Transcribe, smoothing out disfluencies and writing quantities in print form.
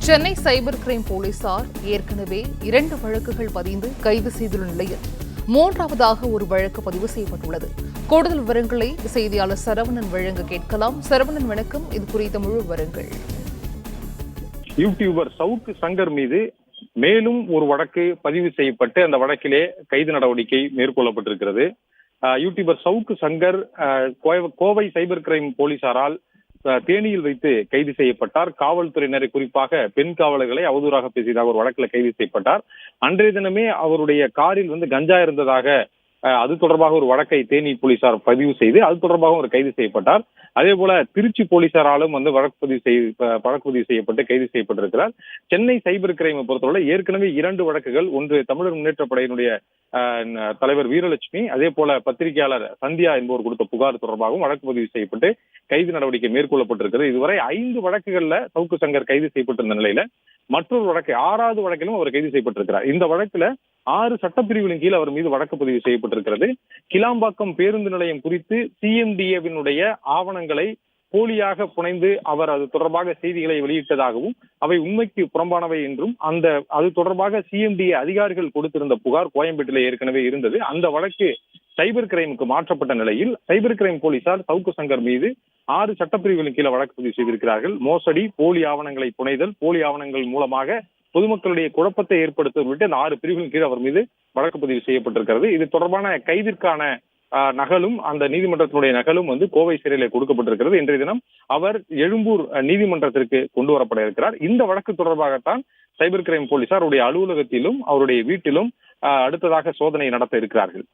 Chennai cyber crime போலீசார் ஏற்கனவே 2 வழக்குகள் பதிந்து கைது செய்துள்ள நிலையில் மூன்றாவதாக ஒரு வழக்கு பதிவு செய்யப்பட்டுள்ளது. கூடுதல் விவரங்களை செய்தியாளர் சரவணன் வழங்க கேட்கலாம். சரவணன் வணக்கம். இது குறித்த முழு விவரங்கள். யூடியூபர் சவுக்கு சங்கர் மீது மேலும் ஒரு வழக்கு பதிவு செய்யப்பட்டு அந்த வழக்கிலே கைது நடவடிக்கை மேற்கொள்ளப்பட்டிருக்கிறது. YouTuber Savukku Shankar Kovai cyber crime போலீசாரால் தேனியில் வைத்து கைது செய்யப்பட்டார். காவல்துறையினரை, குறிப்பாக பெண் காவலர்களை அவதூறாக பேசியதாக ஒரு வழக்கில் கைது செய்யப்பட்டார். அன்றைய தினமே அவருடைய காரில் கஞ்சா இருந்ததாக அது தொடர்பாக ஒரு வழக்கை தேனி போலீசார் பதிவு செய்து அது தொடர்பாக ஒரு கைது செய்யப்பட்டார். அதே போல திருச்சி போலீசாராலும் வழக்கு பதிவு செய்யப்பட்டு கைது செய்யப்பட்டிருக்கிறார். சென்னை சைபர் கிரைமை பொறுத்தவரை ஏற்கனவே 2 வழக்குகள், ஒன்று தமிழர் முன்னேற்ற படையினுடைய தலைவர் வீரலட்சுமி, அதே போல பத்திரிகையாளர் சந்தியா என்பவர் கொடுத்த புகார் தொடர்பாகவும் வழக்கு பதிவு செய்யப்பட்டு கைது நடவடிக்கை மேற்கொள்ளப்பட்டிருக்கிறது. இதுவரை 5 வழக்குகள்ல சவுக்கு சங்கர் கைது செய்யப்பட்டிருந்த நிலையில மற்றொரு வழக்கு 6வது வழக்கிலும் அவர் கைது செய்யப்பட்டிருக்கிறார். இந்த வழக்குல 6 சட்டப்பிரிவுகளின் கீழ் அவர் மீது வழக்கு பதிவு செய்யப்பட்டிருக்கிறது. கிளாம்பாக்கம் பேருந்து நிலையம் குறித்து சிஎம்டிஏவினுடைய ஆவணங்களை போலியாக புனைந்து அவர் அது தொடர்பாக செய்திகளை வெளியிட்டதாகவும் அவை உண்மைக்கு புறம்பானவை என்றும் அது தொடர்பாக சிஎம்டிஏ அதிகாரிகள் கொடுத்திருந்த புகார் கோயம்பேட்டில் ஏற்கனவே இருந்தது. அந்த வழக்கு சைபர் கிரைமுக்கு மாற்றப்பட்ட நிலையில் சைபர் கிரைம் போலீசார் சவுக்கு சங்கர் மீது 6 சட்டப்பிரிவுகளின் கீழே வழக்கு பதிவு செய்திருக்கிறார்கள். மோசடி, போலி ஆவணங்களை புனைதல், போலி ஆவணங்கள் மூலமாக பொதுமக்களுடைய குழப்பத்தை ஏற்படுத்த உள்ளிட்ட அந்த 6 பிரிவுகளின் கீழ் அவர் மீது வழக்கு பதிவு செய்யப்பட்டிருக்கிறது. இது தொடர்பான கைதிற்கான நகலும் அந்த நீதிமன்றத்தினுடைய நகலும் கோவை சிறையில் கொடுக்கப்பட்டிருக்கிறது. இன்றைய தினம் அவர் எழும்பூர் நீதிமன்றத்திற்கு கொண்டு வரப்பட இருக்கிறார். இந்த வழக்கு தொடர்பாகத்தான் சைபர் கிரைம் போலீசார் அவருடைய அலுவலகத்திலும் அவருடைய வீட்டிலும் அடுத்ததாக சோதனை நடத்த இருக்கிறார்கள்.